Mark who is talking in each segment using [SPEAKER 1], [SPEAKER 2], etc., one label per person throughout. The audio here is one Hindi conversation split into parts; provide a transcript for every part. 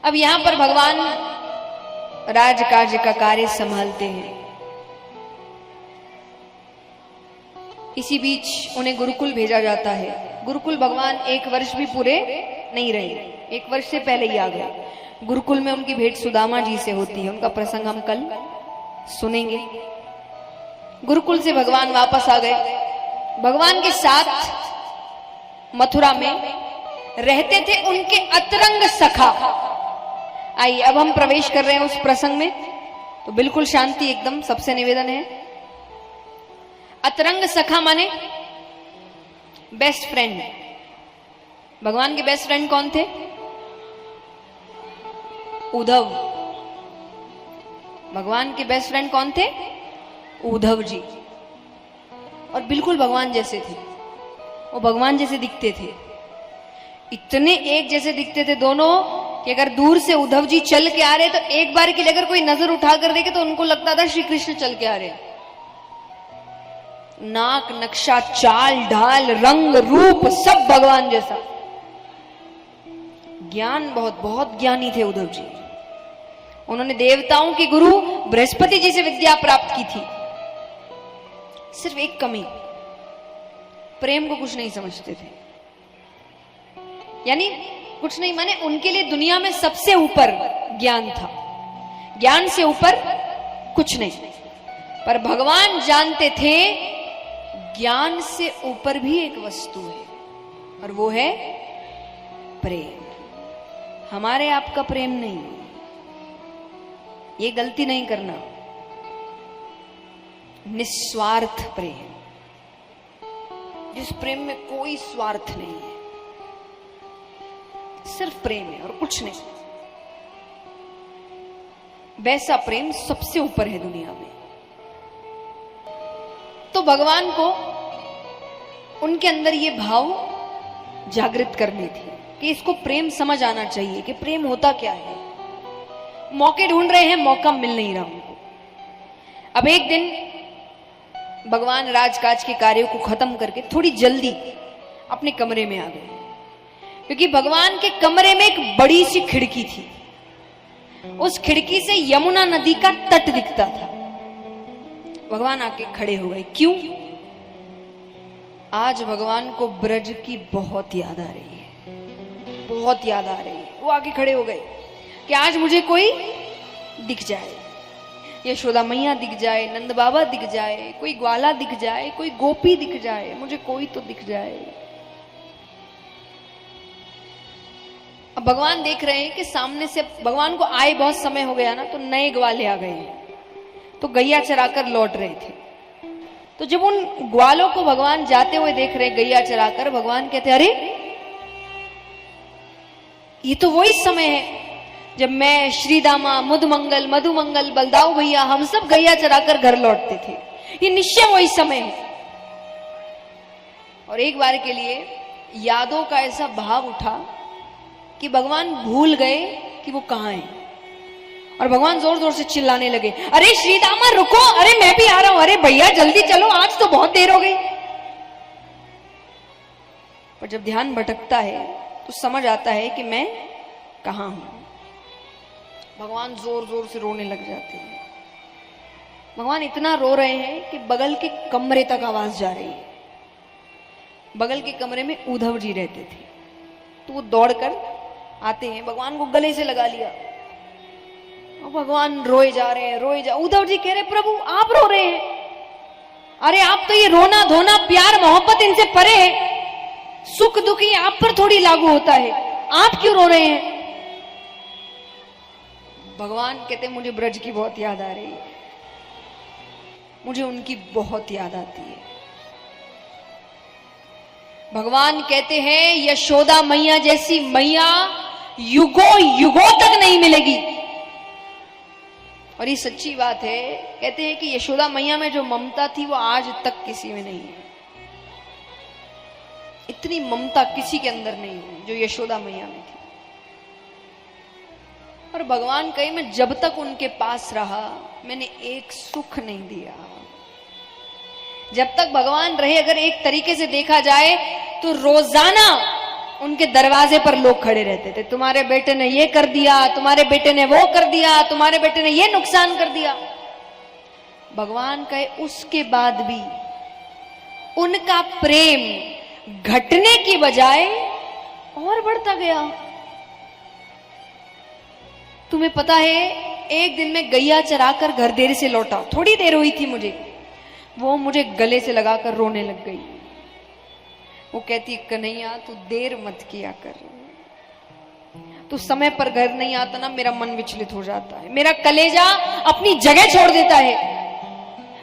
[SPEAKER 1] अब यहां पर भगवान राजकाज का कार्य संभालते हैं। इसी बीच उन्हें गुरुकुल भेजा जाता है। गुरुकुल भगवान 1 वर्ष भी पूरे नहीं रहे, 1 वर्ष से पहले ही आ गए। गुरुकुल में उनकी भेंट सुदामा जी से होती है, उनका प्रसंग हम कल सुनेंगे। गुरुकुल से भगवान वापस आ गए। भगवान के साथ मथुरा में रहते थे उनके अतरंग सखा। आइए अब हम प्रवेश कर रहे हैं उस प्रसंग में, तो बिल्कुल शांति एकदम, सबसे निवेदन है। अतरंग सखा माने बेस्ट फ्रेंड। भगवान के बेस्ट फ्रेंड कौन थे? उद्धव। भगवान के बेस्ट फ्रेंड कौन थे? उद्धव जी। और बिल्कुल भगवान जैसे थे, वो भगवान जैसे दिखते थे, इतने एक जैसे दिखते थे दोनों कि अगर दूर से उद्धव जी चल के आ रहे तो एक बार के लिए अगर कोई नजर उठा कर देखे तो उनको लगता था श्री कृष्ण चल के आ रहे। नाक, नक्शा, चाल ढाल, रंग, रूप सब भगवान जैसा। ज्ञान बहुत ज्ञानी थे उद्धव जी। उन्होंने देवताओं के गुरु बृहस्पति जी से विद्या प्राप्त की थी। सिर्फ एक कमी, प्रेम को कुछ नहीं समझते थे। यानी कुछ नहीं माने उनके लिए दुनिया में सबसे ऊपर ज्ञान था, ज्ञान से ऊपर कुछ नहीं। पर भगवान जानते थे ज्ञान से ऊपर भी एक वस्तु है, और वो है प्रेम। हमारे आपका प्रेम नहीं, ये गलती नहीं करना। निस्वार्थ प्रेम, जिस प्रेम में कोई स्वार्थ नहीं है, सिर्फ प्रेम है और कुछ नहीं, वैसा प्रेम सबसे ऊपर है दुनिया में। तो भगवान को उनके अंदर ये भाव जागृत करनी थी कि इसको प्रेम समझ आना चाहिए कि प्रेम होता क्या है। मौके ढूंढ रहे हैं, मौका मिल नहीं रहा उनको। अब एक दिन भगवान राजकाज के कार्यों को खत्म करके थोड़ी जल्दी अपने कमरे में आ गए, क्योंकि भगवान के कमरे में एक बड़ी सी खिड़की थी। उस खिड़की से यमुना नदी का तट दिखता था। भगवान आके खड़े हो गए। क्यों? आज भगवान को ब्रज की बहुत याद आ रही है, बहुत याद आ रही है। वो आके खड़े हो गए कि आज मुझे कोई दिख जाए, यशोदा मैया दिख जाए, नंद बाबा दिख जाए, कोई ग्वाला दिख जाए, कोई गोपी दिख जाए, मुझे कोई तो दिख जाए। अब भगवान देख रहे हैं कि सामने से भगवान को आए बहुत समय हो गया ना, तो नए ग्वाले आ गए हैं, तो गैया चराकर लौट रहे थे। तो जब उन ग्वालों को भगवान जाते हुए देख रहे गैया चराकर, भगवान कहते अरे ये तो वही समय है जब मैं, श्रीदामा, मुदमंगल, मधुमंगल, बलदाऊ भैया, हम सब गैया चराकर घर लौटते थे। ये निश्चय वही समय है। और एक बार के लिए यादों का ऐसा भाव उठा कि भगवान भूल गए कि वो कहां है, और भगवान जोर जोर से चिल्लाने लगे, अरे श्रीदामा रुको, अरे मैं भी आ रहा हूं, अरे भैया जल्दी चलो, आज तो बहुत देर हो गई। पर जब ध्यान भटकता है तो समझ आता है कि मैं कहां हूं। भगवान जोर जोर से रोने लग जाते हैं। भगवान इतना रो रहे हैं कि बगल के कमरे तक आवाज जा रही है। बगल के कमरे में उद्धव जी रहते थे, तो वो दौड़कर आते हैं, भगवान को गले से लगा लिया, और भगवान रोए जा रहे हैं, रोए जा। उद्धव जी कह रहे प्रभु आप रो रहे हैं, अरे आप तो ये रोना धोना प्यार मोहब्बत इनसे परे है, सुख दुख ये आप पर थोड़ी लागू होता है, आप क्यों रो रहे हैं? भगवान कहते मुझे ब्रज की बहुत याद आ रही है, मुझे उनकी बहुत याद आती है। भगवान कहते हैं यशोदा मैया जैसी मैया युगों युगों तक नहीं मिलेगी। और ये सच्ची बात है। कहते हैं कि यशोदा मैया में जो ममता थी वो आज तक किसी में नहीं है। इतनी ममता किसी के अंदर नहीं हुई जो यशोदा मैया में थी। और भगवान कहे मैं जब तक उनके पास रहा मैंने एक सुख नहीं दिया। जब तक भगवान रहे, अगर एक तरीके से देखा जाए तो रोजाना उनके दरवाजे पर लोग खड़े रहते थे, तुम्हारे बेटे ने ये कर दिया, तुम्हारे बेटे ने वो कर दिया, तुम्हारे बेटे ने ये नुकसान कर दिया। भगवान कहे उसके बाद भी उनका प्रेम घटने की बजाय और बढ़ता गया। तुम्हें पता है, एक दिन मैं गैया चराकर घर देर से लौटा, थोड़ी देर हुई थी मुझे, वो मुझे गले से लगाकर रोने लग गई। वो कहती, कन्हैया तू देर मत किया कर, तू समय पर घर नहीं आता ना, मेरा मन विचलित हो जाता है, मेरा कलेजा अपनी जगह छोड़ देता है,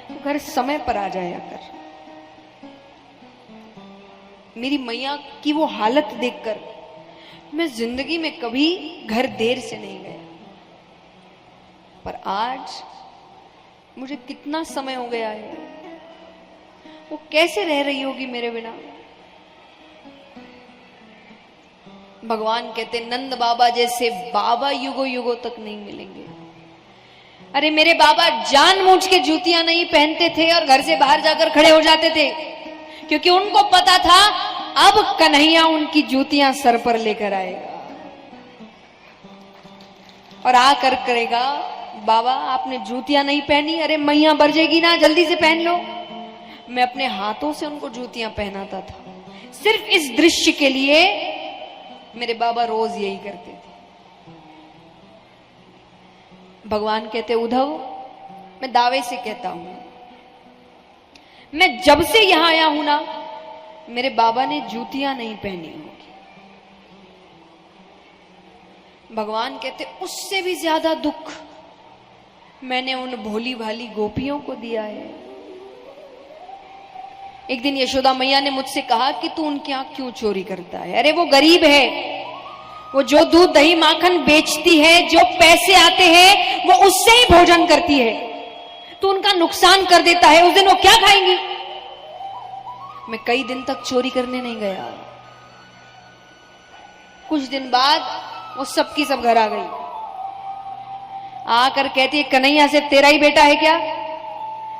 [SPEAKER 1] तू घर समय पर आ जाया कर। मेरी मैया की वो हालत देखकर मैं जिंदगी में कभी घर देर से नहीं गया, पर आज मुझे कितना समय हो गया है, वो कैसे रह रही होगी मेरे बिना। भगवान कहते, नंद बाबा जैसे बाबा युगों युगों तक नहीं मिलेंगे। अरे मेरे बाबा जानबूझ के जूतियां नहीं पहनते थे और घर से बाहर जाकर खड़े हो जाते थे, क्योंकि उनको पता था अब कन्हैया उनकी जूतियां सर पर लेकर आएगा और आकर करेगा, बाबा आपने जूतियां नहीं पहनी, अरे मैया बरजेगी ना, जल्दी से पहन लो। मैं अपने हाथों से उनको जूतियां पहनाता था, सिर्फ इस दृश्य के लिए मेरे बाबा रोज यही करते थे। भगवान कहते, उद्धव मैं दावे से कहता हूं, मैं जब से यहां आया हूं ना, मेरे बाबा ने जूतियां नहीं पहनी होगी। भगवान कहते, उससे भी ज्यादा दुख मैंने उन भोली भाली गोपियों को दिया है। एक दिन यशोदा मैया ने मुझसे कहा कि तू उनके यहां क्यों चोरी करता है? अरे वो गरीब है, वो जो दूध दही माखन बेचती है, जो पैसे आते हैं वो उससे ही भोजन करती है, तू उनका नुकसान कर देता है, उस दिन वो क्या खाएंगी? मैं कई दिन तक चोरी करने नहीं गया। कुछ दिन बाद वो सबकी सब घर आ गई, आकर कहती है, कन्हैया से तेरा ही बेटा है क्या?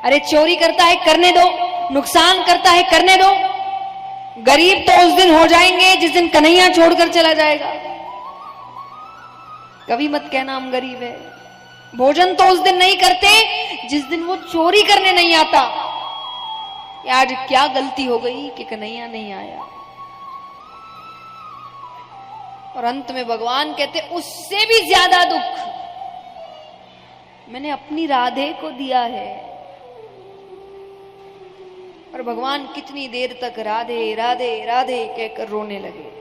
[SPEAKER 1] अरे चोरी करता है करने दो, नुकसान करता है करने दो, गरीब तो उस दिन हो जाएंगे जिस दिन कन्हैया छोड़कर चला जाएगा। कभी मत कहना हम गरीब है। भोजन तो उस दिन नहीं करते जिस दिन वो चोरी करने नहीं आता। आज क्या गलती हो गई कि कन्हैया नहीं आया? और अंत में भगवान कहते, उससे भी ज्यादा दुख मैंने अपनी राधे को दिया है। और भगवान कितनी देर तक राधे राधे राधे कहकर रोने लगे।